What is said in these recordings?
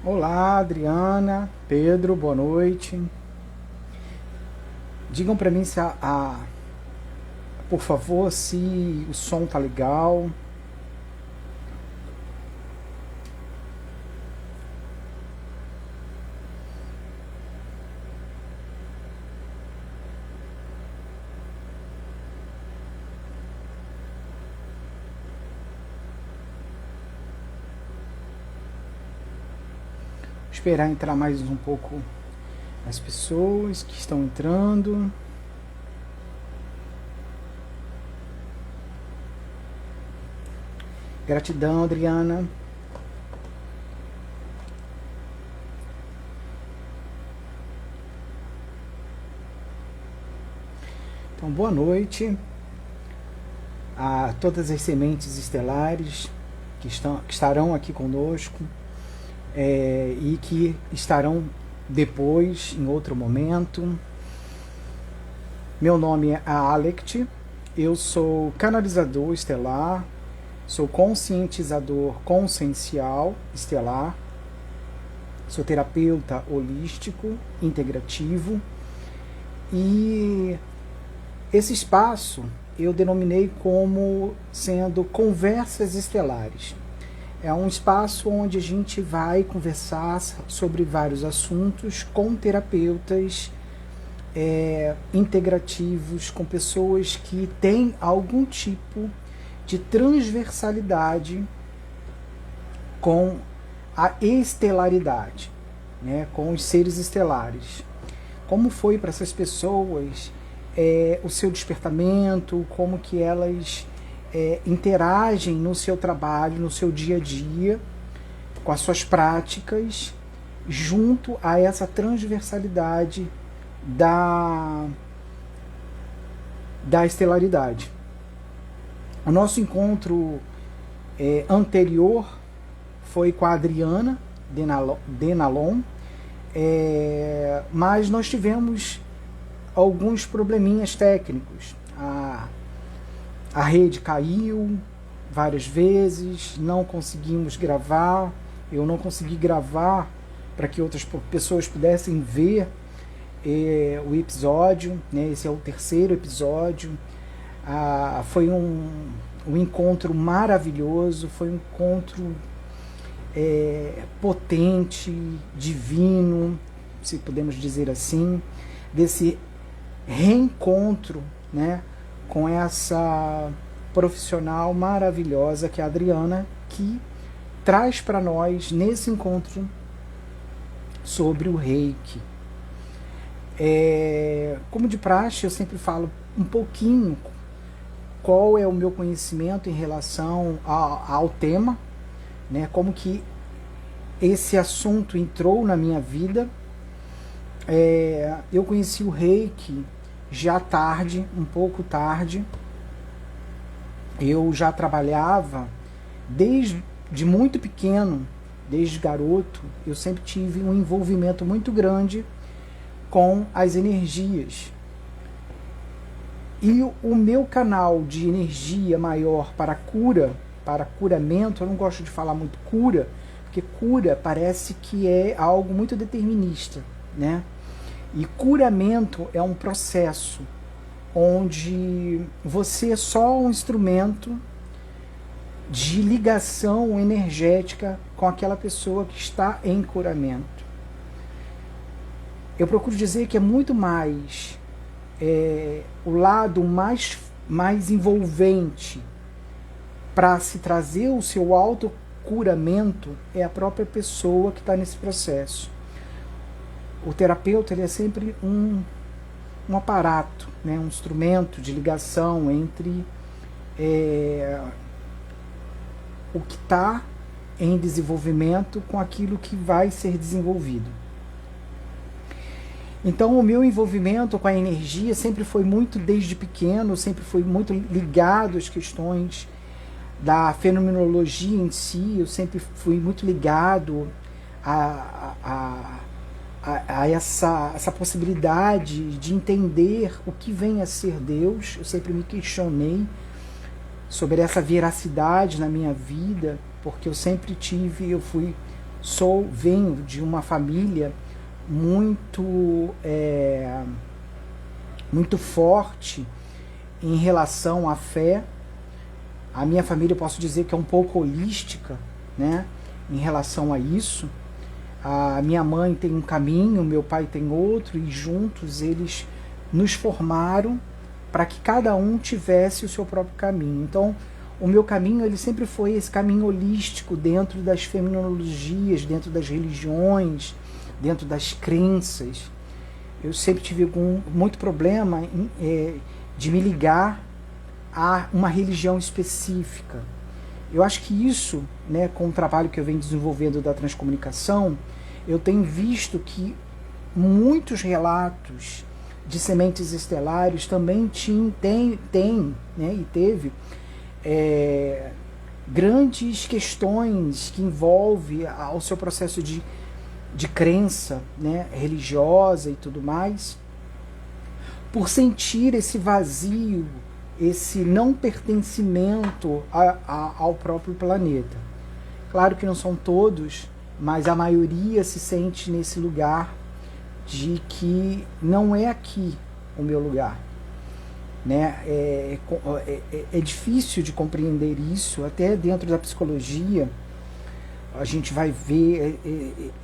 Olá, Adriana, Pedro, boa noite. Digam para mim se por favor, se o som tá legal. Esperar entrar mais um pouco as pessoas que estão entrando. Gratidão, Adriana. Então, boa noite a todas as sementes estelares que estarão aqui conosco e que estarão depois, em outro momento. Meu nome é Alect, eu sou canalizador estelar, sou conscientizador consciencial estelar, sou terapeuta holístico integrativo, e esse espaço eu denominei como sendo conversas estelares. É um espaço onde a gente vai conversar sobre vários assuntos com terapeutas integrativos, com pessoas que têm algum tipo de transversalidade com a estelaridade, né, com os seres estelares. Como foi para essas pessoas o seu despertamento, como que elas interagem no seu trabalho, no seu dia a dia, com as suas práticas, junto a essa transversalidade da estelaridade. O nosso encontro anterior foi com a Adriana Denalon, mas nós tivemos alguns probleminhas técnicos. A rede caiu várias vezes, não conseguimos gravar, eu não consegui gravar para que outras pessoas pudessem ver o episódio, né? Esse é o terceiro episódio. Foi um encontro maravilhoso, foi um encontro potente, divino, se podemos dizer assim, desse reencontro, né, com essa profissional maravilhosa que é a Adriana, que traz para nós nesse encontro sobre o Reiki. Como de praxe, eu sempre falo um pouquinho qual é o meu conhecimento em relação ao tema, né, como que esse assunto entrou na minha vida. Eu conheci o Reiki já tarde, um pouco tarde. Eu já trabalhava desde muito pequeno, desde garoto. Eu sempre tive um envolvimento muito grande com as energias. E o meu canal de energia maior para cura, para curamento, eu não gosto de falar muito cura, porque cura parece que é algo muito determinista, né? E curamento é um processo onde você é só um instrumento de ligação energética com aquela pessoa que está em curamento. Eu procuro dizer que é muito mais o lado mais envolvente para se trazer o seu autocuramento é a própria pessoa que está nesse processo. O terapeuta, ele é sempre um aparato, né, um instrumento de ligação entre o que está em desenvolvimento com aquilo que vai ser desenvolvido. Então, o meu envolvimento com a energia sempre foi muito, desde pequeno, sempre foi muito ligado às questões da fenomenologia em si. Eu sempre fui muito ligado a essa possibilidade de entender o que vem a ser Deus. Eu sempre me questionei sobre essa veracidade na minha vida, porque eu fui venho de uma família muito muito forte em relação à fé. A minha família, eu posso dizer que é um pouco holística, né, em relação a isso. A minha mãe tem um caminho, meu pai tem outro, e juntos eles nos formaram para que cada um tivesse o seu próprio caminho. Então, o meu caminho, ele sempre foi esse caminho holístico dentro das fenomenologias, dentro das religiões, dentro das crenças. Eu sempre tive muito problema de me ligar a uma religião específica. Eu acho que isso, né, com o trabalho que eu venho desenvolvendo da transcomunicação, eu tenho visto que muitos relatos de sementes estelares também tem, né, e teve grandes questões que envolvem ao seu processo de crença, né, religiosa e tudo mais, por sentir esse vazio, esse não pertencimento ao próprio planeta. Claro que não são todos, mas a maioria se sente nesse lugar de que não é aqui o meu lugar, né? É difícil de compreender isso, até dentro da psicologia a gente vai ver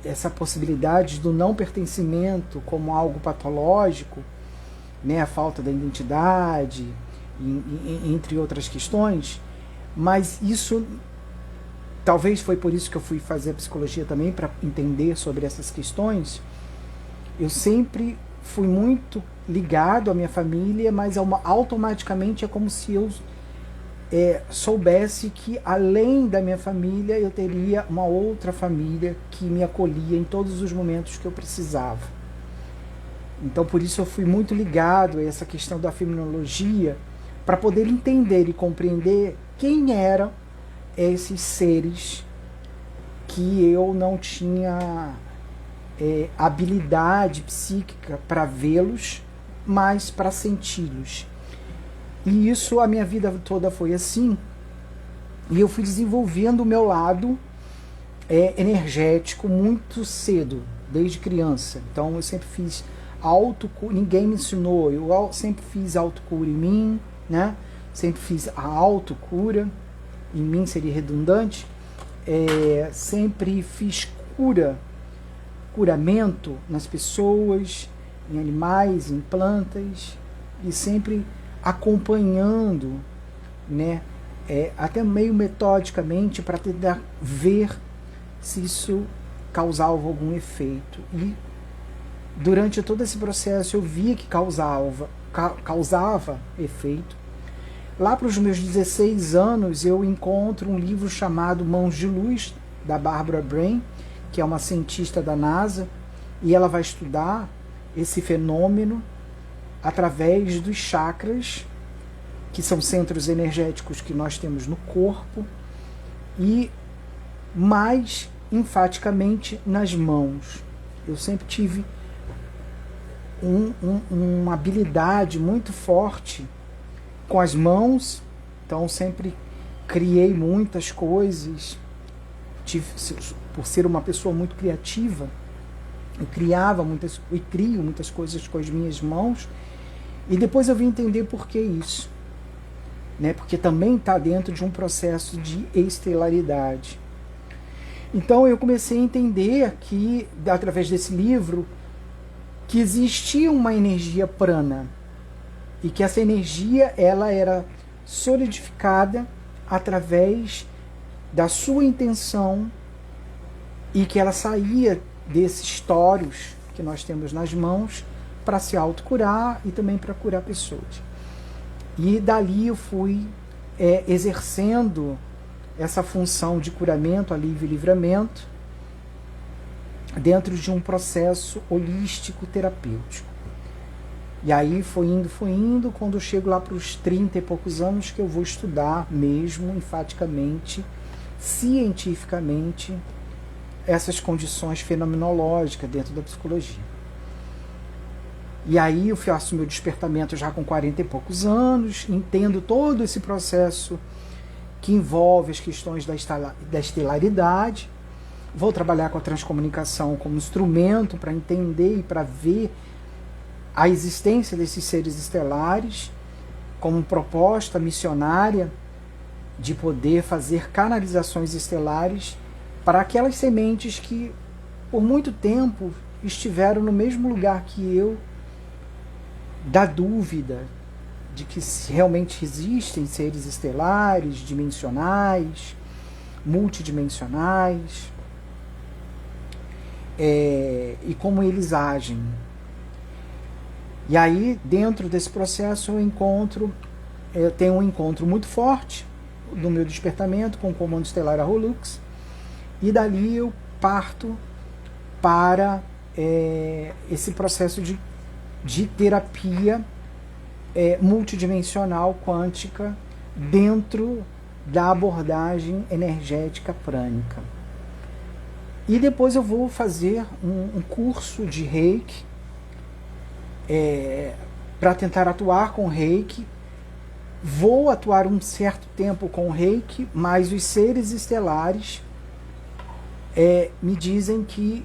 essa possibilidade do não pertencimento como algo patológico, né? A falta da identidade, entre outras questões, mas isso talvez foi por isso que eu fui fazer a psicologia também, para entender sobre essas questões. Eu sempre fui muito ligado à minha família, mas automaticamente é como se eu soubesse que além da minha família eu teria uma outra família que me acolhia em todos os momentos que eu precisava. Então por isso eu fui muito ligado a essa questão da fenomenologia, para poder entender e compreender quem eram esses seres que eu não tinha habilidade psíquica para vê-los, mas para senti-los. E isso, a minha vida toda foi assim, e eu fui desenvolvendo o meu lado energético muito cedo, desde criança. Então eu sempre fiz autocura, ninguém me ensinou, eu sempre fiz autocura em mim, né? Sempre fiz a autocura, em mim seria redundante, sempre fiz curamento nas pessoas, em animais, em plantas, e sempre acompanhando, né, até meio metodicamente, para tentar ver se isso causava algum efeito. E durante todo esse processo eu via que causava efeito. Lá para os meus 16 anos eu encontro um livro chamado Mãos de Luz, da Barbara Brain, que é uma cientista da NASA, e ela vai estudar esse fenômeno através dos chakras, que são centros energéticos que nós temos no corpo, e mais enfaticamente nas mãos. Eu sempre tive uma habilidade muito forte com as mãos, então sempre criei muitas coisas. Por ser uma pessoa muito criativa, eu crio muitas coisas com as minhas mãos, e depois eu vim entender por que isso, né? Porque também está dentro de um processo de estelaridade. Então eu comecei a entender que, através desse livro, que existia uma energia prana, e que essa energia ela era solidificada através da sua intenção, e que ela saía desses toros que nós temos nas mãos para se autocurar e também para curar pessoas. E dali eu fui exercendo essa função de curamento, alívio e livramento dentro de um processo holístico terapêutico. E aí foi indo, quando eu chego lá para os 30 e poucos anos, que eu vou estudar mesmo, enfaticamente, cientificamente, essas condições fenomenológicas dentro da psicologia. E aí eu faço meu despertamento já com 40 e poucos anos, entendo todo esse processo que envolve as questões da estelaridade, Vou trabalhar com a transcomunicação como instrumento para entender e para ver a existência desses seres estelares, como proposta missionária de poder fazer canalizações estelares para aquelas sementes que por muito tempo estiveram no mesmo lugar que eu, da dúvida de que realmente existem seres estelares, dimensionais, multidimensionais, e como eles agem. E aí, dentro desse processo, eu tenho um encontro muito forte no meu despertamento com o comando estelar Arrolux, e dali eu parto para esse processo de terapia multidimensional quântica dentro da abordagem energética prânica. E depois eu vou fazer um curso de Reiki para tentar atuar com Reiki. Vou atuar um certo tempo com Reiki, mas os seres estelares me dizem que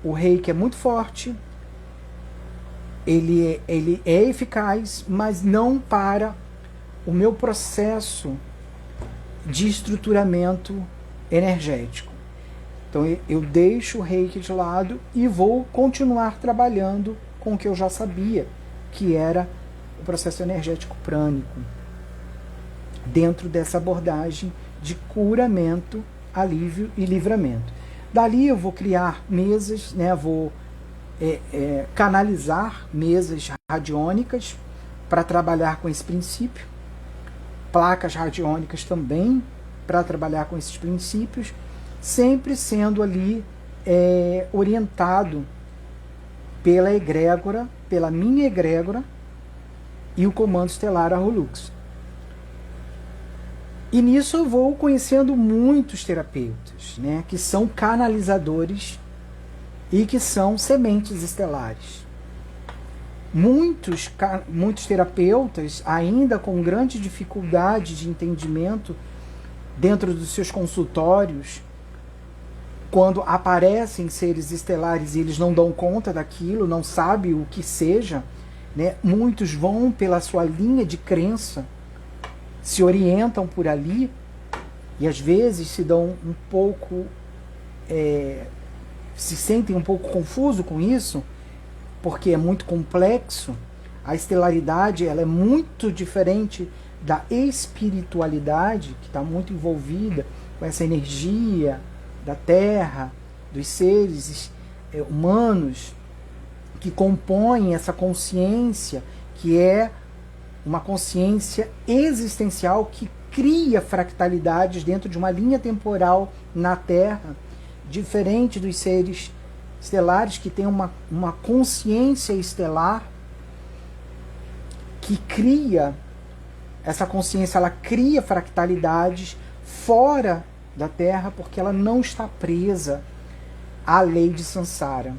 o Reiki é muito forte, ele é eficaz, mas não para o meu processo de estruturamento energético. Então eu deixo o Reiki de lado e vou continuar trabalhando com o que eu já sabia, que era o processo energético prânico, dentro dessa abordagem de curamento, alívio e livramento. Dali eu vou criar mesas, vou canalizar mesas radiônicas para trabalhar com esse princípio, placas radiônicas também para trabalhar com esses princípios, sempre sendo ali orientado pela egrégora, pela minha egrégora e o comando estelar Arrolux. E nisso eu vou conhecendo muitos terapeutas, que são canalizadores e que são sementes estelares. Muitos terapeutas, ainda com grande dificuldade de entendimento dentro dos seus consultórios, quando aparecem seres estelares e eles não dão conta daquilo, não sabem o que seja, muitos vão pela sua linha de crença, se orientam por ali e às vezes se dão um pouco, se sentem um pouco confuso com isso, porque é muito complexo. A estelaridade ela é muito diferente da espiritualidade, que está muito envolvida com essa energia da Terra, dos seres humanos que compõem essa consciência, que é uma consciência existencial que cria fractalidades dentro de uma linha temporal na Terra, diferente dos seres estelares que têm uma consciência estelar que cria, essa consciência ela cria fractalidades fora da Terra porque ela não está presa à lei de Sansara.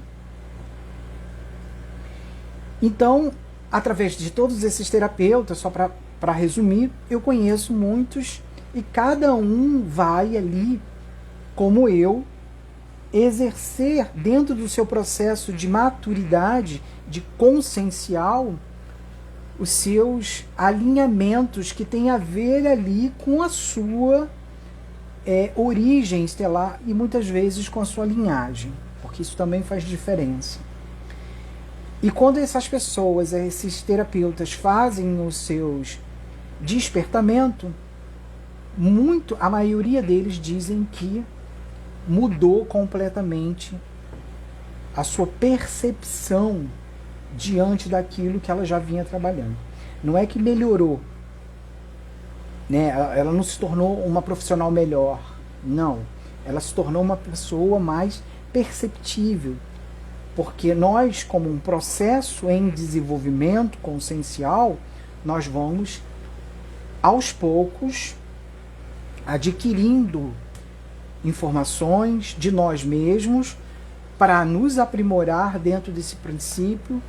Então, através de todos esses terapeutas, só para resumir, eu conheço muitos e cada um vai ali, como eu, exercer dentro do seu processo de maturidade, de consciencial, os seus alinhamentos que têm a ver ali com a sua origem estelar e muitas vezes com a sua linhagem, porque isso também faz diferença. E quando essas pessoas, esses terapeutas fazem os seus despertamentos, a maioria deles dizem que mudou completamente a sua percepção diante daquilo que ela já vinha trabalhando. Não é que melhorou, ela não se tornou uma profissional melhor, não. Ela se tornou uma pessoa mais perceptível, porque nós, como um processo em desenvolvimento consciencial, nós vamos, aos poucos, adquirindo informações de nós mesmos para nos aprimorar dentro desse princípio,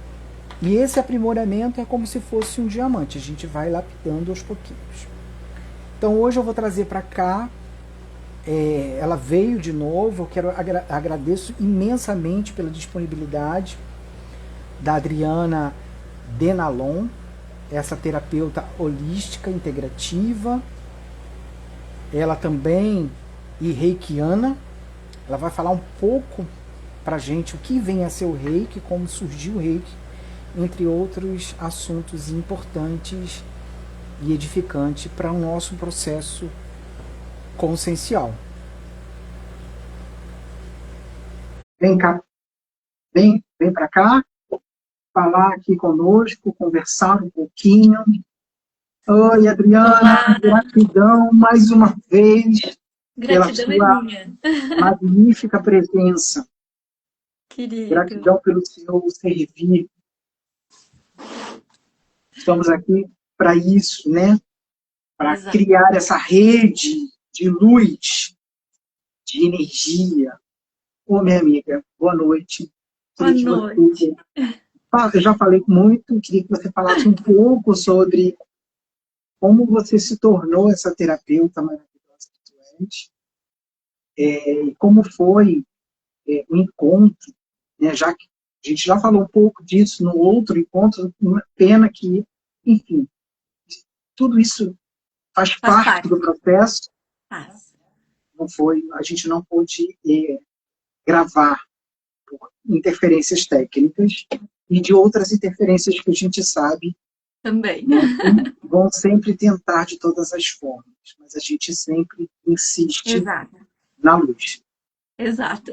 e esse aprimoramento é como se fosse um diamante, a gente vai lapidando aos pouquinhos. Então hoje eu vou trazer para cá ela veio de novo. Eu quero agradeço imensamente pela disponibilidade da Adriana Denalon, essa terapeuta holística integrativa. Ela também e reikiana. Ela vai falar um pouco pra gente o que vem a ser o reiki, como surgiu o reiki, entre outros assuntos importantes e edificantes para o nosso processo consciencial. Vem cá, vem para cá, falar aqui conosco, conversar um pouquinho. Oi, Adriana, Olá, gratidão mais uma vez pela gratidão é sua minha, magnífica presença. querido. Gratidão pelo seu servir. Estamos aqui para isso, né? Para Exato. criar essa rede de luz, de energia. Ô, minha amiga, boa noite. Boa Queria que noite. você... Eu já falei muito, queria que você falasse um pouco sobre como você se tornou essa terapeuta maravilhosa que tu és, e como foi o encontro, né? Já que a gente já falou um pouco disso no outro encontro, uma pena que, enfim, tudo isso faz Faz parte parte. do processo. Faz. Não foi, a gente não pôde gravar por interferências técnicas e de outras interferências que a gente sabe, Também. né, vão sempre tentar de todas as formas, mas a gente sempre insiste Exato. na luz. Exato.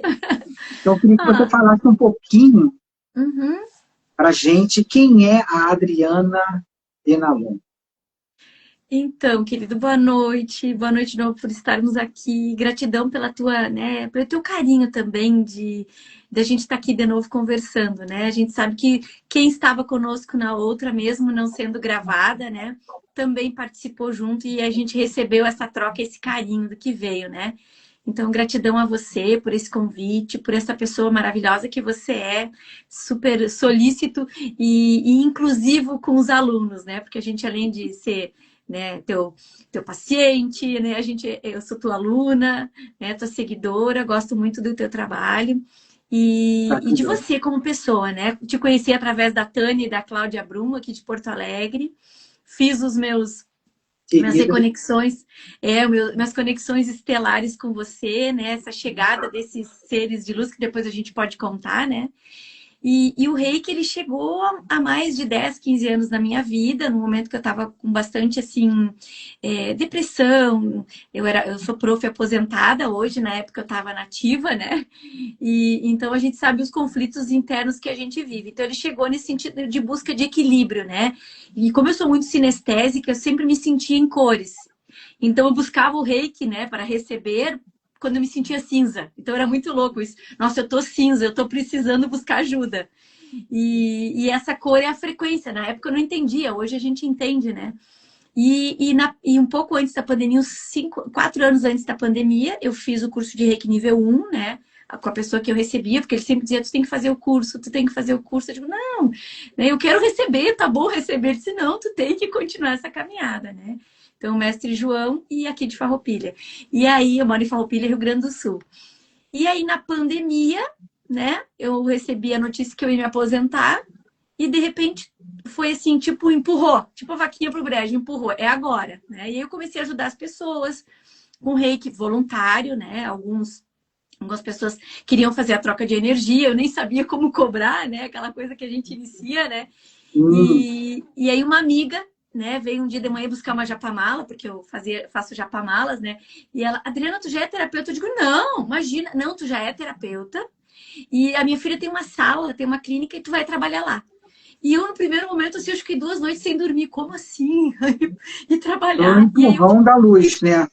Então, eu queria que você Ah, falasse um pouquinho uhum. para a gente quem é a Adriana Denalon. Então, querido, boa noite. Boa noite de novo por estarmos aqui. Gratidão pela tua, né, pelo teu carinho também de a gente estar aqui de novo conversando, né? A gente sabe que quem estava conosco na outra, mesmo não sendo gravada, né, também participou junto e a gente recebeu essa troca, esse carinho do que veio, né? Então, gratidão a você por esse convite, por essa pessoa maravilhosa que você é, super solícito e inclusivo com os alunos, né? Porque a gente, além de ser, né, teu paciente, né? Eu sou tua aluna, né, tua seguidora, gosto muito do teu trabalho e de Gratidão. você como pessoa, né? Te conheci através da Tânia e da Cláudia Brum, aqui de Porto Alegre, fiz os minhas Querida, reconexões, minhas conexões estelares com você, né? Essa chegada desses seres de luz que depois a gente pode contar, né? E o reiki, ele chegou há mais de 10, 15 anos na minha vida, no momento que eu estava com bastante, assim, depressão. Eu sou prof aposentada hoje, na época eu estava nativa, né? E então a gente sabe os conflitos internos que a gente vive. Então ele chegou nesse sentido de busca de equilíbrio, né? E como eu sou muito sinestésica, eu sempre me sentia em cores. Então eu buscava o reiki, né, para receber quando eu me sentia cinza. Então era muito louco isso. Nossa, eu tô cinza, eu tô precisando buscar ajuda. E essa cor é a frequência. Na época eu não entendia, hoje a gente entende, né? E um pouco antes da pandemia, uns 4 anos antes da pandemia, eu fiz o curso de Reiki nível 1, né? Com a pessoa que eu recebia, porque ele sempre dizia, tu tem que fazer o curso, tu tem que fazer o curso. Eu digo, não, né, eu quero receber, tá bom receber. Ele disse, não, tu tem que continuar essa caminhada, né? Então, o mestre João e aqui de Farroupilha. E aí, eu moro em Farroupilha, Rio Grande do Sul. E aí, na pandemia, né, eu recebi a notícia que eu ia me aposentar e, de repente, foi assim, tipo, empurrou. Tipo a vaquinha pro brejo, empurrou. É agora, né? E aí eu comecei a ajudar as pessoas com reiki voluntário, né? Algumas pessoas queriam fazer a troca de energia, eu nem sabia como cobrar, né? Aquela coisa que a gente inicia, né? hum, E aí uma amiga, né, veio um dia de manhã buscar uma japamala, porque faço japamalas, né? E ela, Adriana, tu já é terapeuta? Eu digo, não, imagina, não, tu já é terapeuta. E a minha filha tem uma sala, tem uma clínica e tu vai trabalhar lá. E eu, no primeiro momento, assim, eu fiquei 2 noites sem dormir. Como assim? E o trabalhar. E aí eu empurrão da luz, né?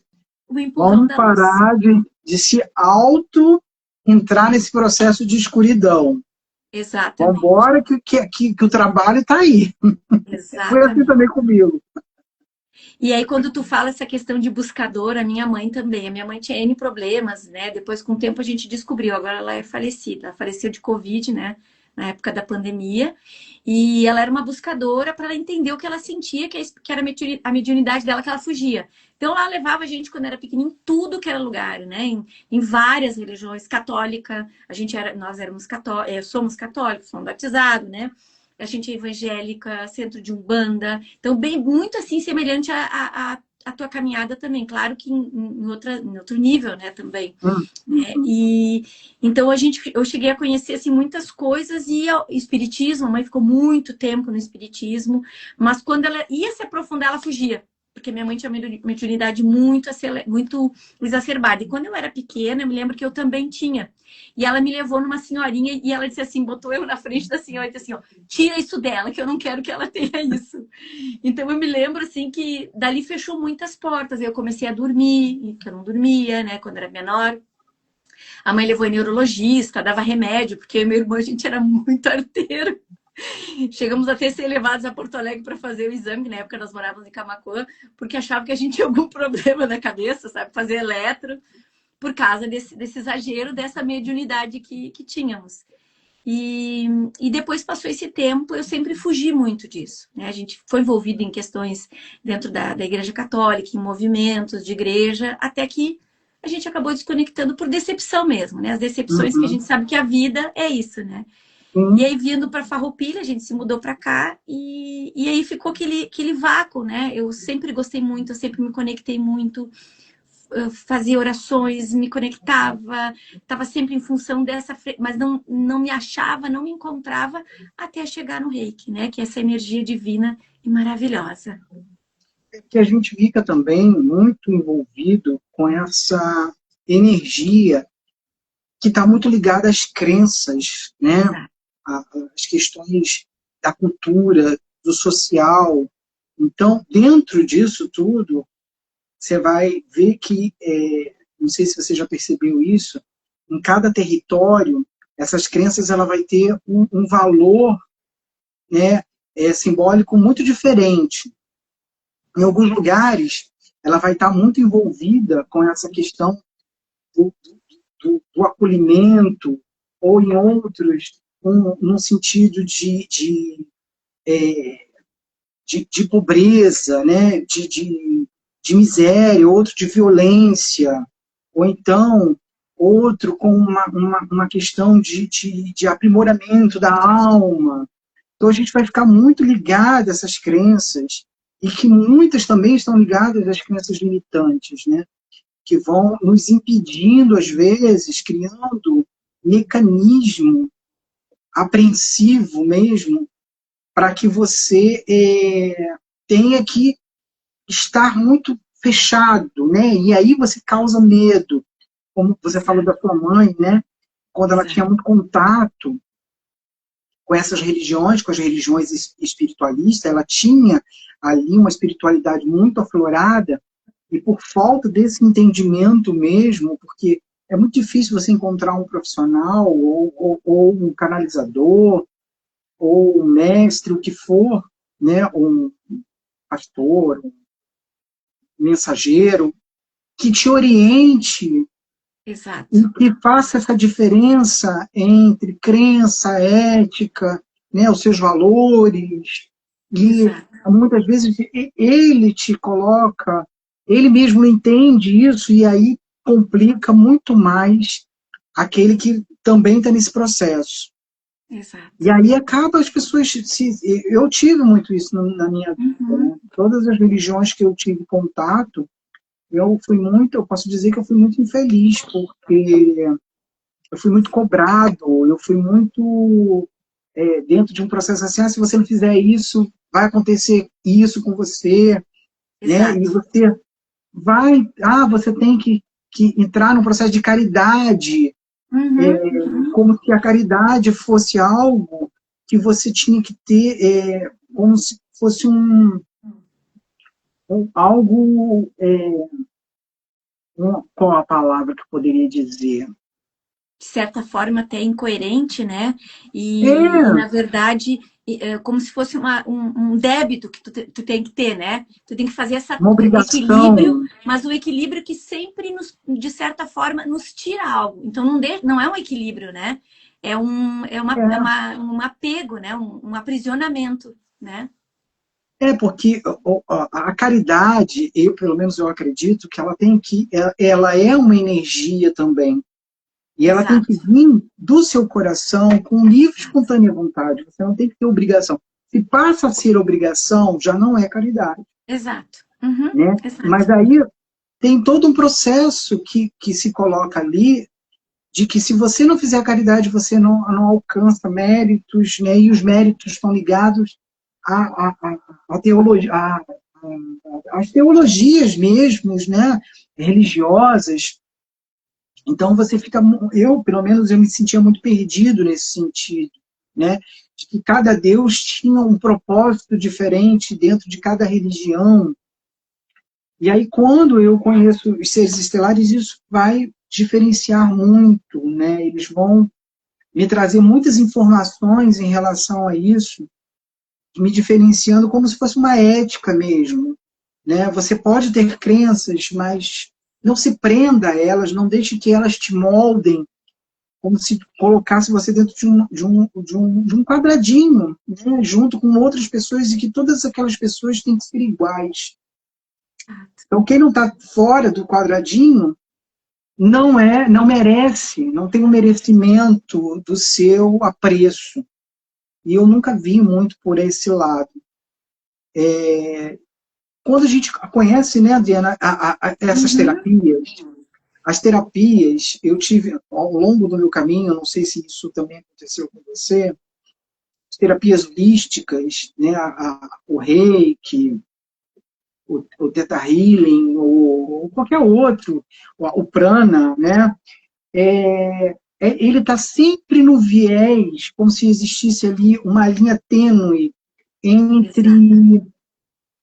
o empurrão Vamos da luz. parar de se auto entrar nesse processo de escuridão. Vamos Exatamente. embora que o trabalho está aí. Foi assim também Exatamente. comigo. E aí, quando tu fala essa questão de buscador, a minha mãe também. A minha mãe tinha N problemas, né? Depois, com o tempo, a gente descobriu. Agora ela é falecida. Ela faleceu de Covid, né? na época da pandemia, e ela era uma buscadora para ela entender o que ela sentia, que era a mediunidade dela, que ela fugia. Então, ela levava a gente, quando era pequenininho, em tudo que era lugar, né? Em várias religiões, católica, nós éramos católicos, somos católicos, somos batizados, né? A gente é evangélica, centro de Umbanda, então bem muito assim semelhante a tua caminhada também, claro que em outro nível, né, também. E então eu cheguei a conhecer assim muitas coisas e o espiritismo, a mãe ficou muito tempo no espiritismo, mas quando ela ia se aprofundar, ela fugia. Porque minha mãe tinha uma mediunidade muito exacerbada. E quando eu era pequena, eu me lembro que eu também tinha. E ela me levou numa senhorinha e ela disse assim, botou eu na frente da senhora e disse assim, ó, tira isso dela, que eu não quero que ela tenha isso. Então eu me lembro assim que dali fechou muitas portas. Eu comecei a dormir, que eu não dormia, né, quando era menor. A mãe levou em neurologista, dava remédio, porque eu e meu irmão, a gente era muito arteiro. Chegamos a ter ser levados a Porto Alegre para fazer o exame, que na época nós morávamos em Camaquã, porque achavam que a gente tinha algum problema na cabeça, sabe? Fazer eletro, por causa desse exagero, dessa mediunidade que tínhamos. E depois passou esse tempo, eu sempre fugi muito disso. Né? A gente foi envolvido em questões dentro da Igreja Católica, em movimentos de igreja, até que a gente acabou desconectando por decepção mesmo, né? As decepções que a gente sabe que a vida é isso, né? E aí, vindo para Farroupilha, a gente se mudou para cá e aí ficou aquele vácuo, né? Eu sempre gostei muito, eu sempre me conectei muito, eu fazia orações, me conectava, estava sempre em função mas não me achava, não me encontrava até chegar no Reiki, né? Que é essa energia divina e maravilhosa. Que a gente fica também muito envolvido com essa energia que está muito ligada às crenças, né? As questões da cultura, do social. Então, dentro disso tudo, você vai ver que, não sei se você já percebeu isso, em cada território, essas crenças ela vai ter um valor, né, simbólico muito diferente. Em alguns lugares, ela vai estar muito envolvida com essa questão do acolhimento, ou em outros, num sentido de pobreza, né? de miséria, outro de violência, ou então outro com uma questão de aprimoramento da alma. Então a gente vai ficar muito ligado a essas crenças, e que muitas também estão ligadas às crenças limitantes, né? Que vão nos impedindo, às vezes, criando mecanismo apreensivo mesmo, para que você tenha que estar muito fechado, né? E aí você causa medo, como você falou da sua mãe, né? Quando ela tinha muito contato com essas religiões, com as religiões espiritualistas, ela tinha ali uma espiritualidade muito aflorada, e por falta desse entendimento mesmo, porque é muito difícil você encontrar um profissional, ou um canalizador, ou um mestre, o que for, né? Um pastor, um mensageiro, que te oriente. Exato. E que faça essa diferença entre crença, ética, né, os seus valores. E Exato. muitas vezes ele te coloca, ele mesmo entende isso, e aí complica muito mais aquele que também está nesse processo. Exato. E aí acaba as pessoas... Eu tive muito isso na minha vida. Né? Todas as religiões que eu tive contato, eu posso dizer que eu fui muito infeliz, porque eu fui muito cobrado, eu fui muito dentro de um processo assim, se você não fizer isso, vai acontecer isso com você, né? E você você tem que entrar num processo de caridade, como se a caridade fosse algo que você tinha que ter, como se fosse algo... qual a palavra que eu poderia dizer? De certa forma até incoerente, né? E na verdade, como se fosse um débito que tu tem que ter, né? Tu tem que fazer Uma obrigação. equilíbrio, mas um equilíbrio que sempre, de certa forma, nos tira algo. Então, não é um equilíbrio, né? Um apego, né? Um aprisionamento, né? Porque a caridade, pelo menos eu acredito que ela é uma energia também. E ela tem que Exato. vir do seu coração com livre, espontânea vontade. Você não tem que ter obrigação. Se passa a ser obrigação, já não é caridade. Exato. Uhum, Né? exato. Mas aí tem todo um processo que se coloca ali de que se você não fizer a caridade, você não alcança méritos, né? E os méritos estão ligados à teologia, às teologias mesmos, né? Religiosas. Então você fica, pelo menos eu me sentia muito perdido nesse sentido, né? De que cada Deus tinha um propósito diferente dentro de cada religião. E aí quando eu conheço os seres estelares, isso vai diferenciar muito, né? Eles vão me trazer muitas informações em relação a isso, me diferenciando como se fosse uma ética mesmo, né? Você pode ter crenças, mas não se prenda a elas, não deixe que elas te moldem, como se colocasse você dentro de um quadradinho, né? Junto com outras pessoas, e que todas aquelas pessoas têm que ser iguais. Então, quem não está fora do quadradinho não merece, não tem o merecimento do seu apreço. E eu nunca vi muito por esse lado. Quando a gente conhece, né, Adriana, essas terapias, as terapias, eu tive ao longo do meu caminho, não sei se isso também aconteceu com você, as terapias holísticas, né, o Reiki, o Theta Healing, ou qualquer outro, o Prana, né, ele está sempre no viés, como se existisse ali uma linha tênue entre Exato.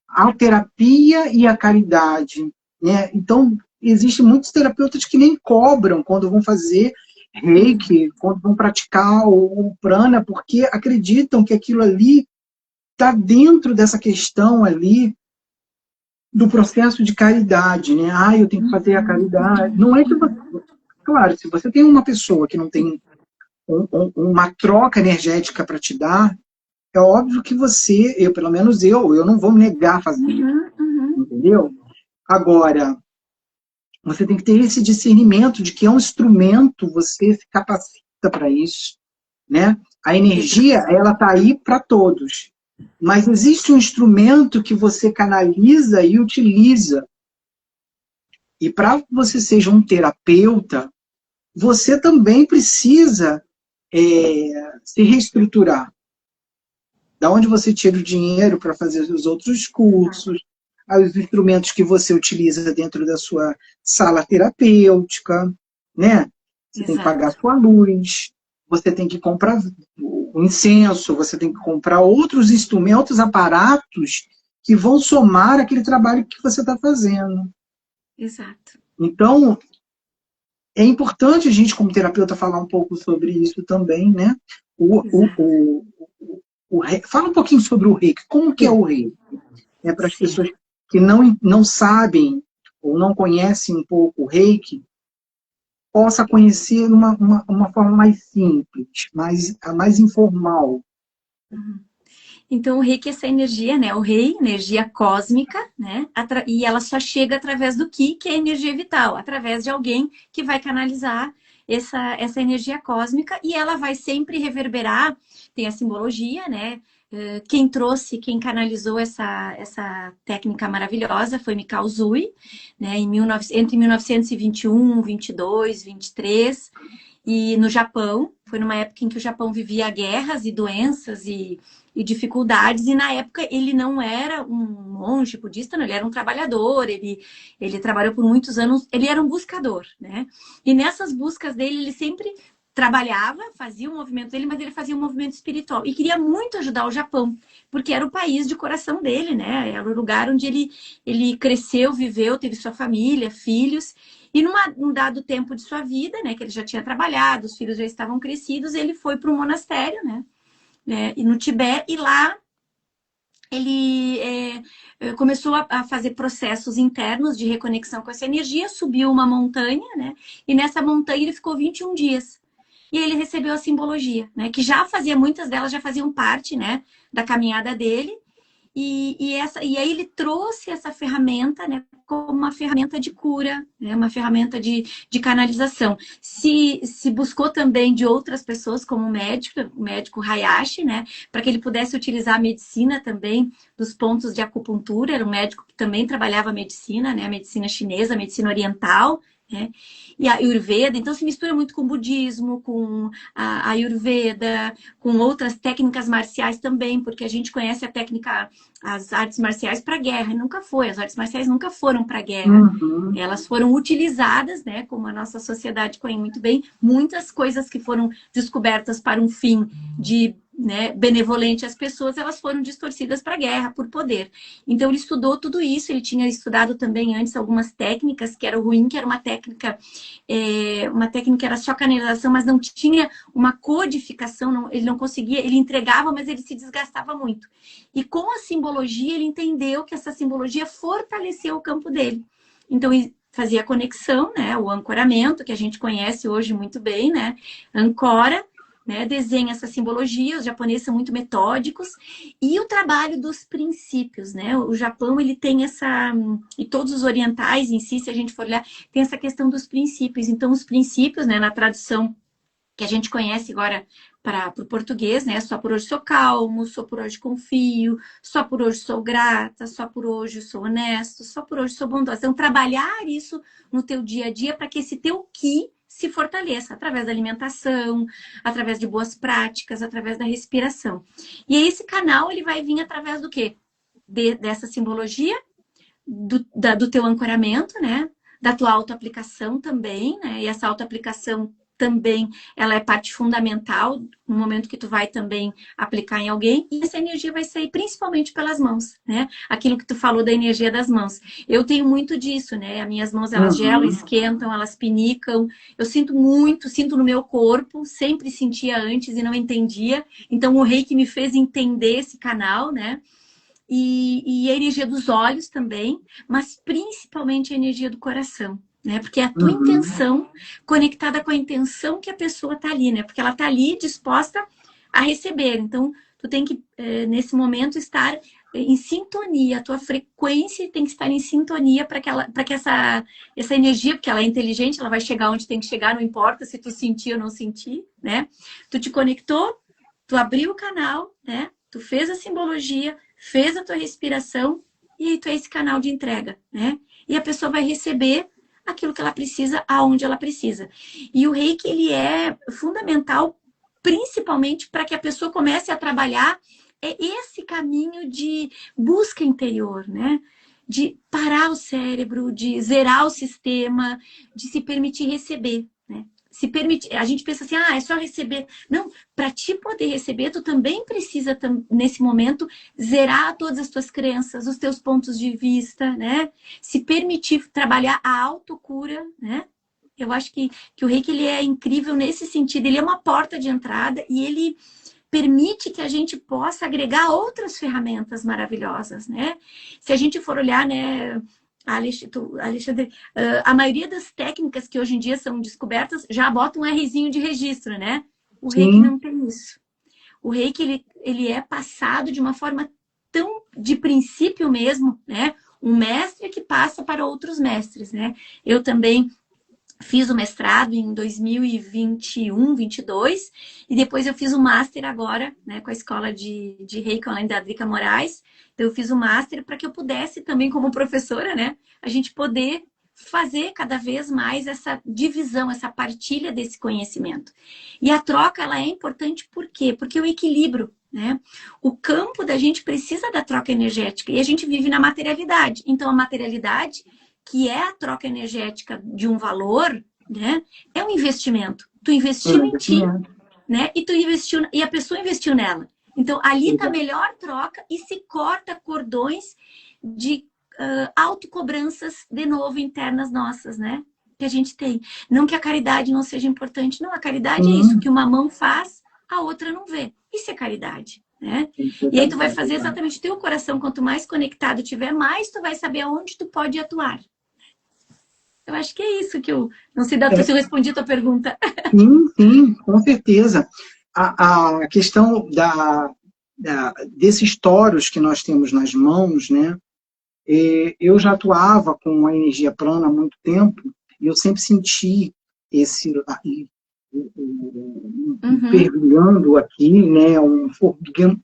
a terapia e a caridade, né? Então, existem muitos terapeutas que nem cobram quando vão fazer reiki, quando vão praticar o prana, porque acreditam que aquilo ali está dentro dessa questão ali do processo de caridade, né? Eu tenho que fazer a caridade. Não é que você... Claro, se você tem uma pessoa que não tem uma troca energética para te dar, é óbvio que você, pelo menos eu não vou me negar a fazer isso, Uhum, uhum. entendeu? Agora, você tem que ter esse discernimento de que é um instrumento, você se capacita para isso, né? A energia, Exato. ela está aí para todos. Mas existe um instrumento que você canaliza e utiliza. E para que você seja um terapeuta, você também precisa se reestruturar. Da onde você tira o dinheiro para fazer os outros cursos, os instrumentos que você utiliza dentro da sua sala terapêutica, né? Você tem que pagar a Exato. sua luz, você tem que comprar o incenso, você tem que comprar outros instrumentos, aparatos que vão somar aquele trabalho que você está fazendo. Exato. Então, é importante a gente, como terapeuta, falar um pouco sobre isso também, né? Exato. Fala um pouquinho sobre o reiki. Como que é o reiki? Para as Sim. pessoas que não sabem ou não conhecem um pouco o reiki, possa conhecer uma forma mais simples, mais informal. Então, o reiki é essa energia, né? O rei, energia cósmica, né? E ela só chega através do ki, que é energia vital, através de alguém que vai canalizar essa energia cósmica e ela vai sempre reverberar. Tem a simbologia, né? Quem trouxe, quem canalizou essa técnica maravilhosa foi Mikao Usui, né? Entre 1921, 22, 23, e no Japão, foi numa época em que o Japão vivia guerras e doenças e dificuldades, e na época ele não era um monge budista, não, ele era um trabalhador, ele trabalhou por muitos anos, ele era um buscador, né? E nessas buscas dele, ele sempre trabalhava, fazia o movimento dele, mas ele fazia um movimento espiritual e queria muito ajudar o Japão, porque era o país de coração dele, né? Era o lugar onde ele cresceu, viveu, teve sua família, filhos. E num dado tempo de sua vida, né, que ele já tinha trabalhado, os filhos já estavam crescidos, ele foi para um monastério, né, e no Tibete, e lá ele começou a fazer processos internos de reconexão com essa energia, subiu uma montanha, né, e nessa montanha ele ficou 21 dias. e ele recebeu a simbologia, né? Que já fazia, muitas delas já faziam parte, né, da caminhada dele. E aí ele trouxe essa ferramenta, né, como uma ferramenta de cura, né, uma ferramenta de canalização. Se buscou também de outras pessoas, como o médico Hayashi, né, para que ele pudesse utilizar a medicina também dos pontos de acupuntura. Era um médico que também trabalhava a medicina, né, a medicina chinesa, a medicina oriental, né, e a Ayurveda. Então se mistura muito com o budismo, com a Ayurveda, com outras técnicas marciais também, porque a gente conhece a técnica, as artes marciais para guerra, e nunca foi. As artes marciais nunca foram para guerra. Uhum. Elas foram utilizadas, né, como a nossa sociedade conhece muito bem, muitas coisas que foram descobertas para um fim de, né, benevolente às pessoas, elas foram distorcidas para a guerra, por poder. Então ele estudou tudo isso, ele tinha estudado também antes algumas técnicas, que era ruim, que era uma técnica era só canalização, mas não tinha uma codificação, não, ele não conseguia, ele entregava, mas ele se desgastava muito. E com a simbologia, ele entendeu que essa simbologia fortaleceu o campo dele. Então, ele fazia a conexão, né, o ancoramento, que a gente conhece hoje muito bem, né, ancora, né, desenha essa simbologia. Os japoneses são muito metódicos, e o trabalho dos princípios, né, o Japão, ele tem essa, e todos os orientais em si, se a gente for olhar, tem essa questão dos princípios. Então, os princípios, né, na tradução que a gente conhece agora para o português, né? Só por hoje sou calmo, só por hoje confio, só por hoje sou grata, só por hoje sou honesto, só por hoje sou bondosa. Então, trabalhar isso no teu dia a dia para que esse teu ki se fortaleça através da alimentação, através de boas práticas, através da respiração. E aí, esse canal, ele vai vir através do quê? Dessa simbologia, do teu ancoramento, né? Da tua autoaplicação também, né? E essa autoaplicação também, ela é parte fundamental no momento que tu vai também aplicar em alguém, e essa energia vai sair principalmente pelas mãos, né? Aquilo que tu falou da energia das mãos. Eu tenho muito disso, né? As minhas mãos, elas gelam, esquentam, elas pinicam. Eu sinto muito, sinto no meu corpo, sempre sentia antes e não entendia. Então o Reiki me fez entender esse canal, né? E a energia dos olhos também, mas principalmente a energia do coração, né? Porque é a tua intenção conectada com a intenção que a pessoa está ali, né? Porque ela está ali disposta a receber. Então, tu tem que, nesse momento, estar em sintonia. A tua frequência tem que estar em sintonia para que essa energia, porque ela é inteligente, ela vai chegar onde tem que chegar, não importa se tu sentir ou não sentir, né? Tu te conectou, tu abriu o canal, né? Tu fez a simbologia, fez a tua respiração, e aí tu é esse canal de entrega, né? E a pessoa vai receber aquilo que ela precisa, aonde ela precisa. E o Reiki, ele é fundamental, principalmente para que a pessoa comece a trabalhar esse caminho de busca interior, né? De parar o cérebro, de zerar o sistema, de se permitir receber, né? Se permitir, a gente pensa assim, é só receber. Não, para te poder receber, tu também precisa, nesse momento, zerar todas as tuas crenças, os teus pontos de vista, né? Se permitir trabalhar a autocura, né? Eu acho que o Reiki, ele é incrível nesse sentido. Ele é uma porta de entrada e ele permite que a gente possa agregar outras ferramentas maravilhosas, né? Se a gente for olhar, né, Alexandre, a maioria das técnicas que hoje em dia são descobertas já bota um Rzinho de registro, né? O Reiki não tem isso. O Reiki, ele é passado de uma forma tão de princípio mesmo, né? Um mestre que passa para outros mestres, né? Eu também fiz o mestrado em 2021, 22, e depois eu fiz o master agora, né, com a escola de Reiki online da Drica Moraes. Então eu fiz o master para que eu pudesse também, como professora, né, a gente poder fazer cada vez mais essa divisão, essa partilha desse conhecimento. E a troca, ela é importante por quê? Porque o equilíbrio, né? O campo da gente precisa da troca energética e a gente vive na materialidade. Então a materialidade, que é a troca energética de um valor, né? É um investimento. Tu investiu em ti, né? E tu investiu, e a pessoa investiu nela. Então, ali está a melhor troca e se corta cordões de autocobranças, de novo, internas nossas, né? Que a gente tem. Não que a caridade não seja importante, não. A caridade é isso, que uma mão faz, a outra não vê. Isso é caridade, né? E aí tu vai fazer exatamente o teu coração. Quanto mais conectado tiver, mais tu vai saber aonde tu pode atuar. Eu acho que é isso que eu. Não sei É, se eu respondi a tua pergunta. sim, sim, com certeza. A questão desses toros que nós temos nas mãos, né? Eu já atuava com a energia prana há muito tempo e eu sempre senti esse Uhum, fervilhando aqui, né? Um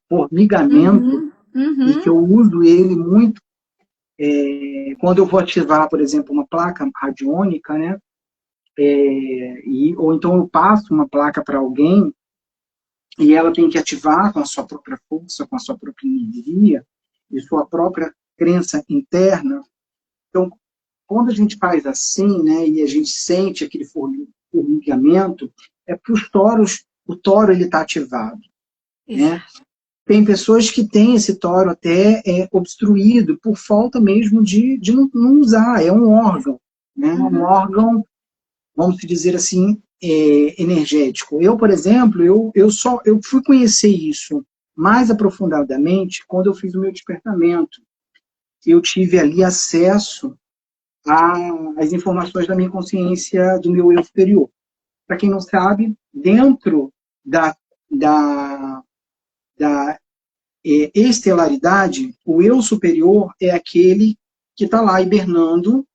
formigamento uhum, e que uhum. eu uso ele muito quando eu vou ativar, por exemplo, uma placa radiônica, né? Ou então eu passo uma placa para alguém e ela tem que ativar com a sua própria força, com a sua própria energia e sua própria crença interna. Então, quando a gente faz assim, né, e a gente sente aquele formigamento, é porque o toro ele está ativado, né? Exato. Tem pessoas que têm esse toro até obstruído por falta mesmo de não usar, é um órgão, né? Um Uhum. órgão, vamos dizer assim, energético. Eu, por exemplo, eu fui conhecer isso mais aprofundadamente quando eu fiz o meu despertamento. Eu tive ali acesso às informações da minha consciência, do meu eu superior. Para quem não sabe, dentro da, da, da estelaridade, o eu superior é aquele que está lá hibernando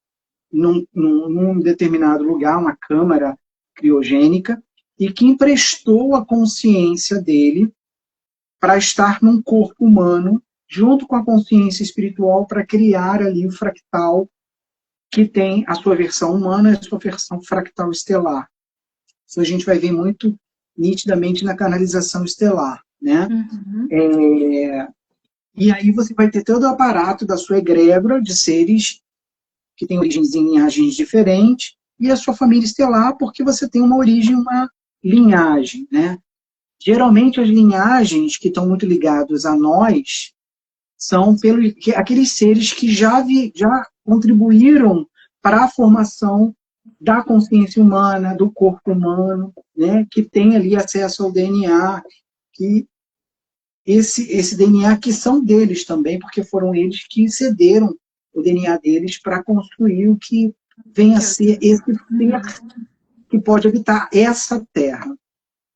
num determinado lugar, uma câmara criogênica, e que emprestou a consciência dele para estar num corpo humano, junto com a consciência espiritual, para criar ali o fractal que tem a sua versão humana e a sua versão fractal estelar. Isso a gente vai ver muito nitidamente na canalização estelar, né? Uhum. E aí você vai ter todo o aparato da sua egrégora de seres que têm origens em linhagens diferentes e a sua família estelar, porque você tem uma origem, uma linhagem, né? Geralmente as linhagens que estão muito ligadas a nós são aqueles seres que já contribuíram para a formação da consciência humana, do corpo humano, né, que tem ali acesso ao DNA, que esse DNA que são deles também, porque foram eles que cederam o DNA deles para construir o que vem a Que eu ser sei. esse ser Uhum. que pode habitar essa terra,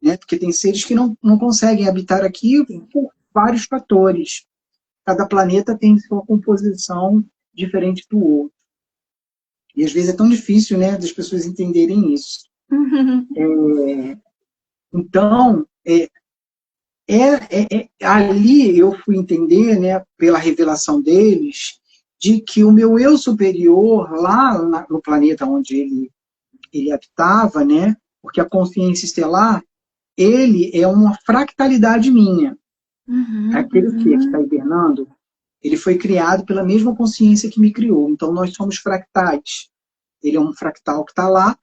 né? Porque tem seres que não conseguem habitar aqui Sim. por vários fatores. Cada planeta tem sua composição diferente do outro. E às vezes é tão difícil, né, das pessoas entenderem isso. Uhum. Então, ali eu fui entender, né, pela revelação deles, de que o meu eu superior, lá no planeta onde ele habitava, né, porque a consciência estelar, ele é uma fractalidade minha. Uhum. Aquele ser que está Uhum. hibernando, ele foi criado pela mesma consciência que me criou. Então, nós somos fractais. Ele é um fractal que está lá,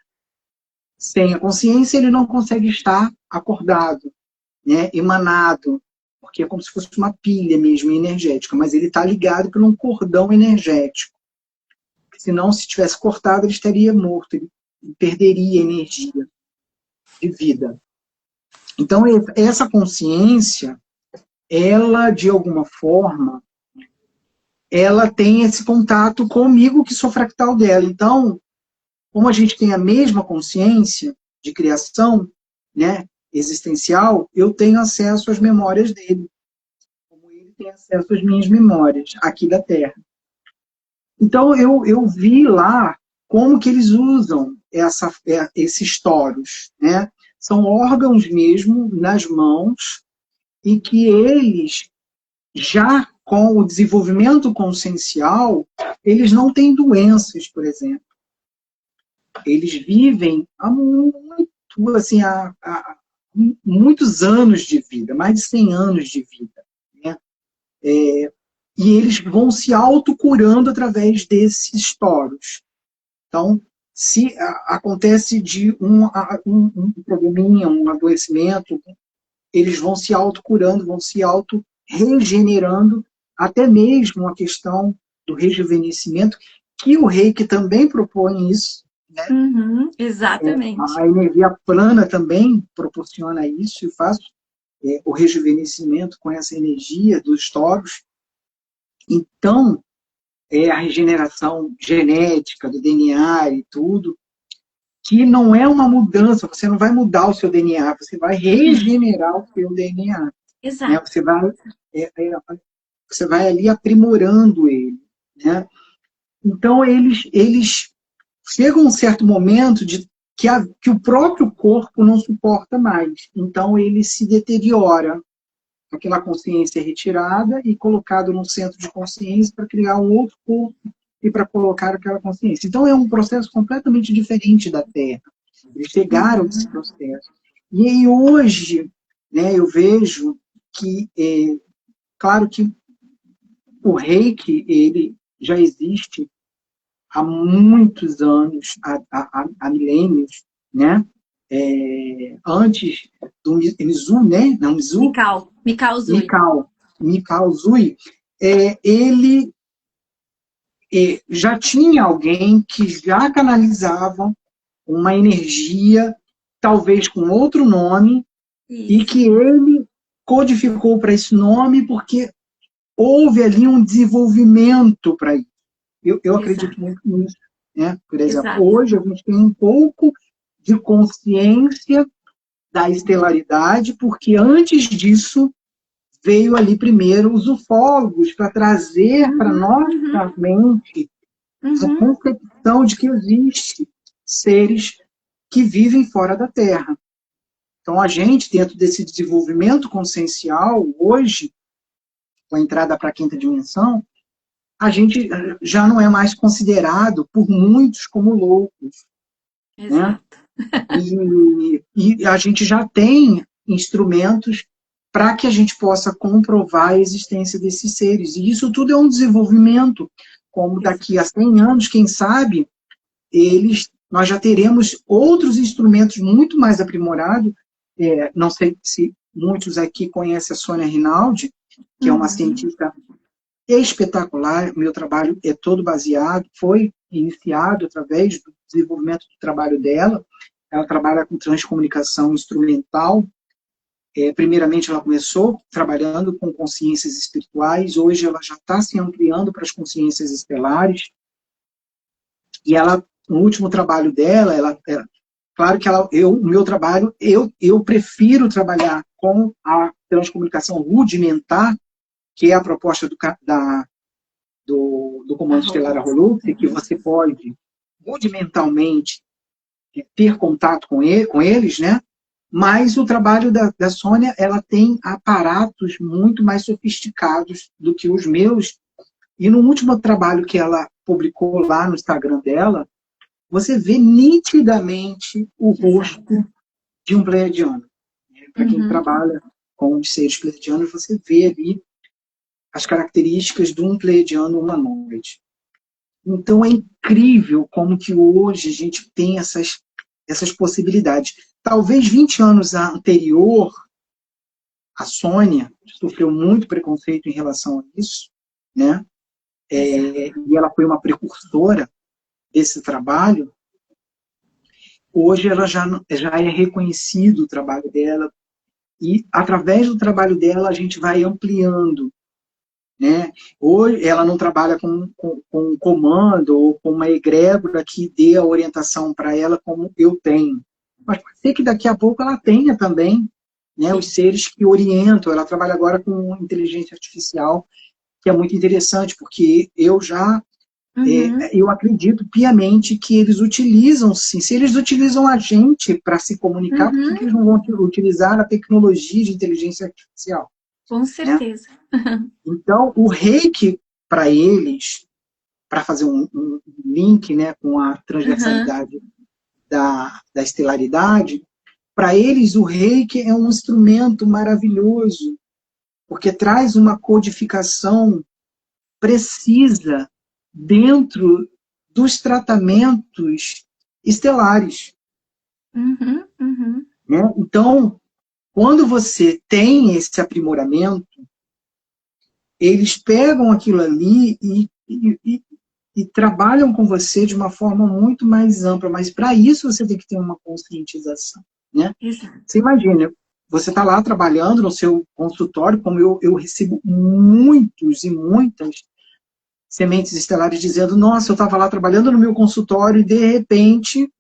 sem a consciência, ele não consegue estar acordado, né, emanado, porque é como se fosse uma pilha mesmo energética, mas ele está ligado por um cordão energético. Senão, se tivesse cortado, ele estaria morto, ele perderia energia de vida. Então, essa consciência, ela, de alguma forma, ela tem esse contato comigo, que sou fractal dela. Então, como a gente tem a mesma consciência de criação, né, existencial, eu tenho acesso às memórias dele, como ele tem acesso às minhas memórias aqui da Terra. Então, eu vi lá como que eles usam esses toros, né? São órgãos mesmo nas mãos e que eles, já com o desenvolvimento consciencial, eles não têm doenças, por exemplo. Eles vivem há muito, assim, há muitos anos de vida, mais de 100 anos de vida, né? E eles vão se autocurando através desses toros. Então, se acontece de um probleminha, um adoecimento, eles vão se autocurando, vão se auto-regenerando, até mesmo a questão do rejuvenescimento, que o Reiki também propõe isso, né? Uhum. Exatamente. A energia plana também proporciona isso, e faz o rejuvenescimento com essa energia dos toros. Então, a regeneração genética do DNA e tudo, que não é uma mudança, você não vai mudar o seu DNA, você vai regenerar o seu DNA. Né? Exato. É, é, você vai ali aprimorando ele. Né? Então, eles chegam a um certo momento que o próprio corpo não suporta mais. Então, ele se deteriora. Aquela consciência é retirada e colocado num centro de consciência para criar um outro corpo e para colocar aquela consciência. Então, é um processo completamente diferente da Terra. Eles chegaram a esse processo. E aí, hoje, né, eu vejo que, claro que o Reiki, ele já existe há muitos anos, há milênios, né? Antes do Mizu, né? Não, Mizu? Mikao Zui. Mikao Zui, ele já tinha alguém que já canalizava uma energia, talvez com outro nome, e que ele codificou para esse nome porque houve ali um desenvolvimento para isso. Eu acredito muito nisso. Né? Por exemplo, Exato. hoje a gente tem um pouco de consciência da estelaridade, porque antes disso veio ali primeiro os ufólogos para trazer para nossa mente a concepção de que existe seres que vivem fora da Terra. Então, a gente, dentro desse desenvolvimento consciencial, hoje, com a entrada para a quinta dimensão, a gente já não é mais considerado por muitos como loucos. Exato. Né? E a gente já tem instrumentos para que a gente possa comprovar a existência desses seres. E isso tudo é um desenvolvimento, como daqui a 100 anos, quem sabe, nós já teremos outros instrumentos muito mais aprimorados. Não sei se muitos aqui conhecem a Sônia Rinaldi, que é uma cientista espetacular. O meu trabalho é todo baseado, foi iniciado através do desenvolvimento do trabalho dela. Ela trabalha com transcomunicação instrumental. Primeiramente, ela começou trabalhando com consciências espirituais, hoje ela já está se ampliando para as consciências estelares. E ela, no último trabalho dela, claro que o meu trabalho, eu prefiro trabalhar com a transcomunicação rudimentar, que é a proposta do Comando Estelar Arholux, que você pode rudimentalmente ter contato com eles, né? Mas o trabalho da Sônia, ela tem aparatos muito mais sofisticados do que os meus. E no último trabalho que ela publicou lá no Instagram dela, você vê nitidamente o rosto de um pleiadiano. Para quem trabalha com os seres pleiadianos, você vê ali as características de um pleiadiano humanoide. Então é incrível como que hoje a gente tem essas possibilidades. Talvez 20 anos anterior, a Sônia sofreu muito preconceito em relação a isso, né? E ela foi uma precursora desse trabalho. Hoje ela já é reconhecido o trabalho dela, e através do trabalho dela a gente vai ampliando. Né? Hoje ela não trabalha com um comando ou com uma egrégora que dê a orientação para ela como eu tenho. Mas pode ser que daqui a pouco ela tenha também, né, os seres que orientam. Ela trabalha agora com inteligência artificial, que é muito interessante, porque eu acredito piamente que eles utilizam, sim. Se eles utilizam a gente para se comunicar, por que eles não vão utilizar a tecnologia de inteligência artificial? Com certeza. Né? Então, o Reiki, para eles, para fazer um link, né, com a transversalidade da estelaridade, para eles o Reiki é um instrumento maravilhoso, porque traz uma codificação precisa dentro dos tratamentos estelares. Né? Então, quando você tem esse aprimoramento, eles pegam aquilo ali e trabalham com você de uma forma muito mais ampla, mas para isso você tem que ter uma conscientização. Né? Você imagina, você está lá trabalhando no seu consultório, como eu recebo muitos e muitas sementes estelares dizendo, nossa, eu estava lá trabalhando no meu consultório e de repente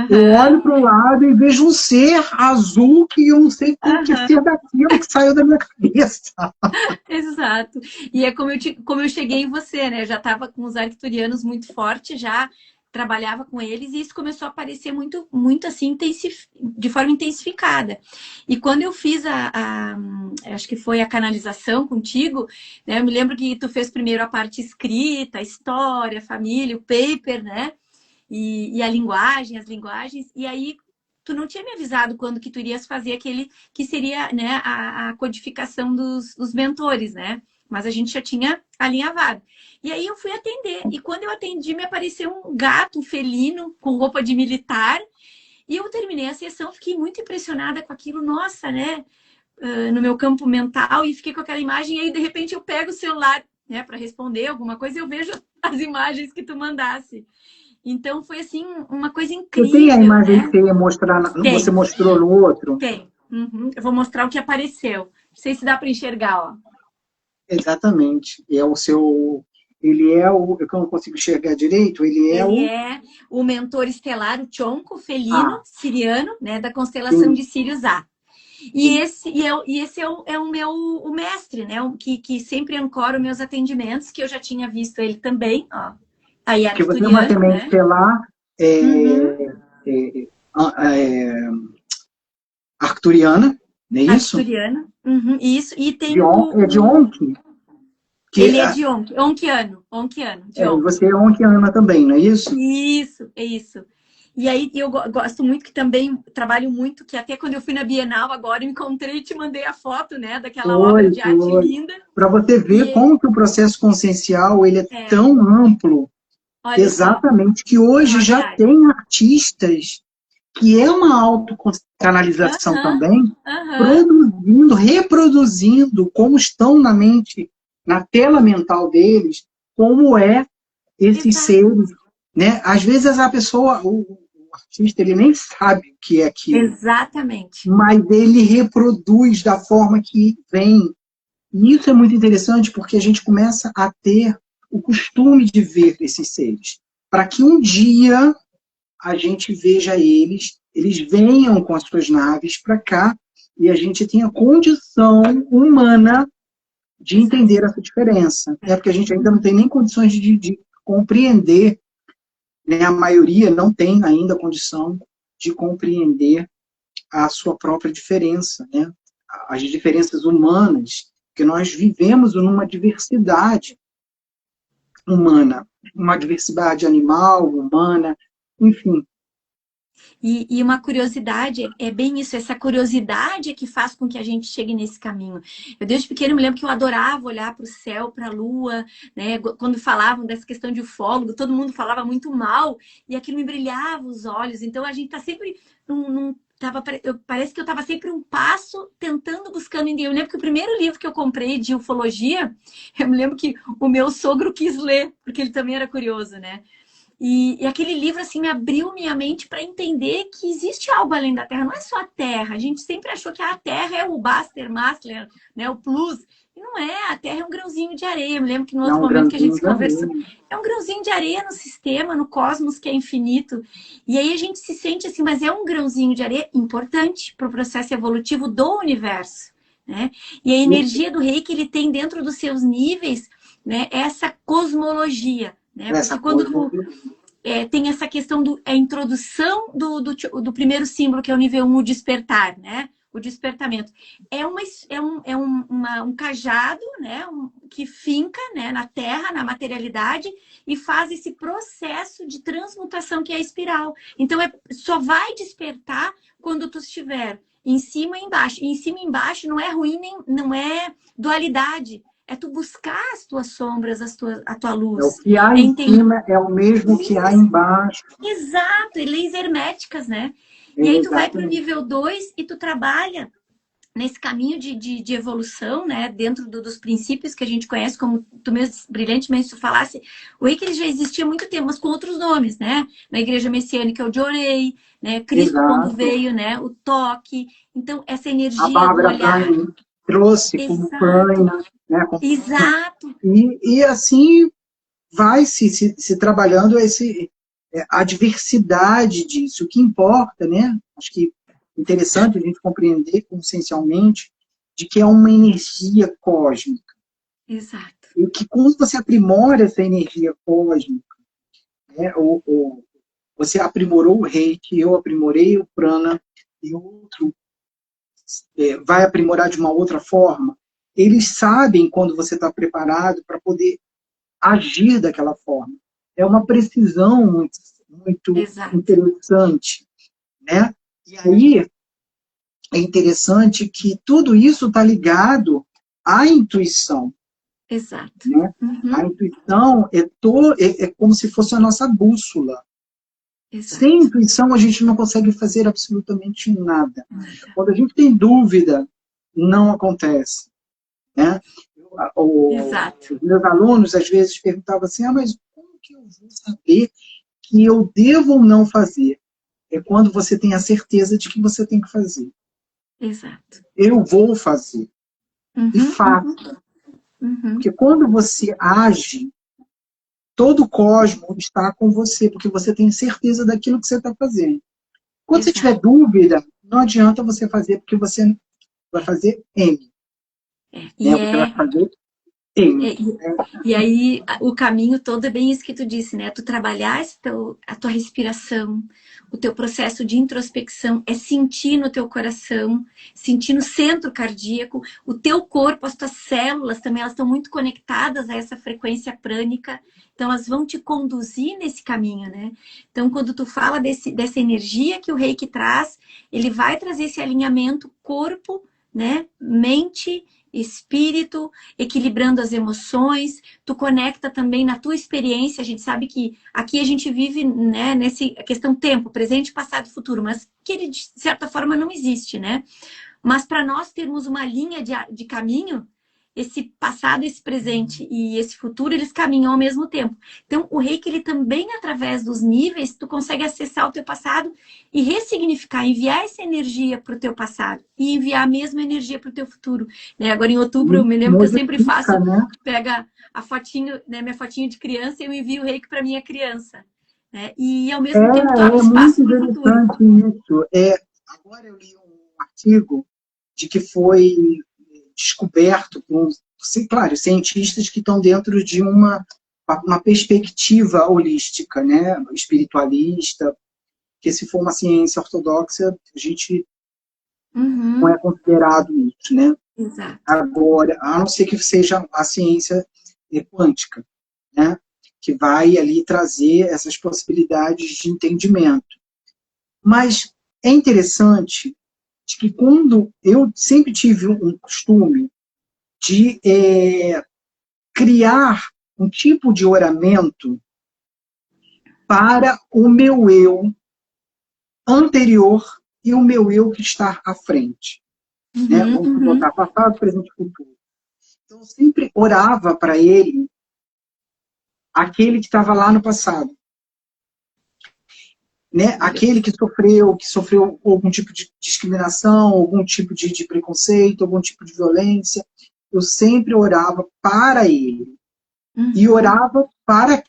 eu Aham, olho para o lado e vejo um ser azul que eu não sei que aham. ser daquilo que saiu da minha cabeça. Exato. E é como eu cheguei em você, né? Eu já estava com os arcturianos muito forte, já trabalhava com eles e isso começou a aparecer muito, muito assim, de forma intensificada. E quando eu fiz acho que foi a canalização contigo, né? Eu me lembro que tu fez primeiro a parte escrita, a história, a família, o paper, né? E a linguagem, as linguagens, e aí tu não tinha me avisado quando que tu irias fazer aquele que seria, né, a codificação dos mentores, né? Mas a gente já tinha alinhavado. E aí eu fui atender. E quando eu atendi, me apareceu um gato, um felino, com roupa de militar. E eu terminei a sessão, fiquei muito impressionada com aquilo. Nossa, né? No meu campo mental. E fiquei com aquela imagem. E aí, de repente, eu pego o celular, né, para responder alguma coisa. E eu vejo as imagens que tu mandasse. Então, foi, assim, uma coisa Você tem a incrível, imagem que né? você ia mostrar, você Tem. mostrou no outro? Tem. Uhum. Eu vou mostrar o que apareceu. Não sei se dá para enxergar, ó. Exatamente. É o seu. Ele é o. Eu não consigo enxergar direito, ele é Ele o. é o mentor estelar, o Tchonco, felino, Ah, siriano, né, da constelação sim, de Sirius A. sim. E esse é o meu o mestre, né, que sempre ancora os meus atendimentos, que eu já tinha visto ele também, ó. Aí, Porque você é uma arcturiano, semente né? estelar Uhum. é, é, arcturiana, não é isso? Arcturiano. Uhum. Isso. E tem É de Onk, que ele é de Onquiano, de Onk. você é Onkiana também, não é isso? Isso, é isso. E aí eu gosto muito que também trabalho muito, que até quando eu fui na Bienal agora eu encontrei e te mandei a foto, né, daquela obra Foi, de arte foi. linda. Para você ver E como que o processo consciencial ele é é, tão amplo, olha só, exatamente, que hoje já extraordinário. tem artistas que é uma autocanalização Aham, também, aham, produzindo, reproduzindo como estão na mente, na tela mental deles, como é esses exato, seres, né? Às vezes a pessoa, o artista, ele nem sabe o que é aquilo, exatamente. mas ele reproduz da forma que vem. E isso é muito interessante porque a gente começa a ter o costume de ver esses seres, para que um dia a gente veja eles venham com as suas naves para cá e a gente tenha condição humana de Exato. entender essa diferença. É porque a gente ainda não tem nem condições de compreender, né? A maioria não tem ainda condição de compreender a sua própria diferença, né? As diferenças humanas, que nós vivemos numa diversidade humana, uma diversidade animal, humana, enfim. E uma curiosidade, é bem isso, essa curiosidade é que faz com que a gente chegue nesse caminho. Eu desde pequeno me lembro que eu adorava olhar para o céu, para a lua, né? Quando falavam dessa questão de ufólogo, todo mundo falava muito mal e aquilo me brilhava os olhos. Então a gente está sempre parece que eu estava sempre um passo tentando, buscando entender. Eu lembro que o primeiro livro que eu comprei de ufologia, eu me lembro que o meu sogro quis ler, porque ele também era curioso, né? E aquele livro assim me abriu minha mente para entender que existe algo além da Terra, não é só a Terra. A gente sempre achou que a Terra é o Baster, Master, né, o Plus. E não é, a Terra é um grãozinho de areia. Eu me lembro que no É outro um momento que a gente grãozinho se de conversou, areia. é um grãozinho de areia no sistema, no cosmos que é infinito. E aí a gente se sente assim, mas é um grãozinho de areia importante para o processo evolutivo do universo, né? E a energia do Reiki ele tem dentro dos seus níveis, né, essa cosmologia, né? Essa Porque quando coisa. tu tem essa questão a introdução do primeiro símbolo, que é o nível 1, o despertar, né? O despertamento. Um cajado, né? Que finca, né? Na terra, na materialidade, e faz esse processo de transmutação que é a espiral. Então, só vai despertar quando tu estiver em cima e embaixo. E em cima e embaixo não é ruim, nem, não é dualidade. É tu buscar as tuas sombras, a tua É o luz. que há É em entender. cima é o mesmo que há embaixo. Exato, e leis herméticas, né? É, E aí tu vai para o exatamente. nível 2 e tu trabalha nesse caminho de evolução, né? Dentro dos princípios que a gente conhece, como tu mesmo brilhantemente tu falasse, o Reiki já existia há muito tempo, mas com outros nomes, né? Na igreja messiânica é o Jorei, né? Cristo quando Exato. veio, né? O toque. Então, essa A energia do Bárbara olhar. Payne trouxe como Exato, Paina, né? exato. E assim vai se trabalhando a diversidade disso. O que importa, né? Acho que é interessante a gente compreender consciencialmente de que é uma energia cósmica. Exato. E que quando você aprimora essa energia cósmica, né, você aprimorou o reiki, eu aprimorei o prana, e outro vai aprimorar de uma outra forma, eles sabem quando você está preparado para poder agir daquela forma. É uma precisão muito Exato. interessante, né? E aí é interessante que tudo isso está ligado à intuição. Exato. Né? Uhum. A intuição é como se fosse a nossa bússola. Exato. Sem intuição, a gente não consegue fazer absolutamente nada. Quando a gente tem dúvida, não acontece. Né? Exato. Os meus alunos, às vezes, perguntavam assim, mas como que eu vou saber que eu devo ou não fazer? É quando você tem a certeza de que você tem que fazer. Exato. Eu vou fazer. Uhum, E faça. uhum. Porque quando você age, todo o cosmos está com você, porque você tem certeza daquilo que você está fazendo. Quando você tiver dúvida, não adianta você fazer, porque você vai fazer M. Você vai fazer M. E aí, o caminho todo é bem isso que tu disse, né? Tu trabalhar a tua respiração, o teu processo de introspecção, é sentir no teu coração, sentir no centro cardíaco, o teu corpo, as tuas células também, elas estão muito conectadas a essa frequência prânica, então elas vão te conduzir nesse caminho, né? Então, quando tu fala dessa energia que o Reiki traz, ele vai trazer esse alinhamento corpo, né? Mente, espírito, equilibrando as emoções, tu conecta também na tua experiência, a gente sabe que aqui a gente vive, né, nessa questão tempo, presente, passado e futuro, mas que ele, de certa forma, não existe, né? Mas para nós termos uma linha de caminho, esse passado, esse presente e esse futuro, eles caminham ao mesmo tempo. Então, o Reiki, ele também, através dos níveis, tu consegue acessar o teu passado e ressignificar, enviar essa energia para o teu passado e enviar a mesma energia para o teu futuro. Né? Agora, em outubro, eu me lembro que eu sempre faço, né? pega a fotinho, né, minha fotinho de criança e eu envio o Reiki para minha criança. Né? E, ao mesmo tempo, tu abre espaço para o futuro. É muito interessante isso. Agora eu li um artigo de que foi descoberto por, claro, cientistas que estão dentro de uma perspectiva holística, né, espiritualista, que se for uma ciência ortodoxa, a gente não é considerado isso, né? Exato. Agora, a não ser que seja a ciência quântica, né, que vai ali trazer essas possibilidades de entendimento. Mas é interessante de que quando eu sempre tive um costume de criar um tipo de oramento para o meu eu anterior e o meu eu que está à frente. Né? Vamos botar passado, presente e futuro. Então, eu sempre orava para ele, aquele que estava lá no passado. Né? Aquele que sofreu algum tipo de discriminação, algum tipo de preconceito, algum tipo de violência. Eu sempre orava para ele. E orava para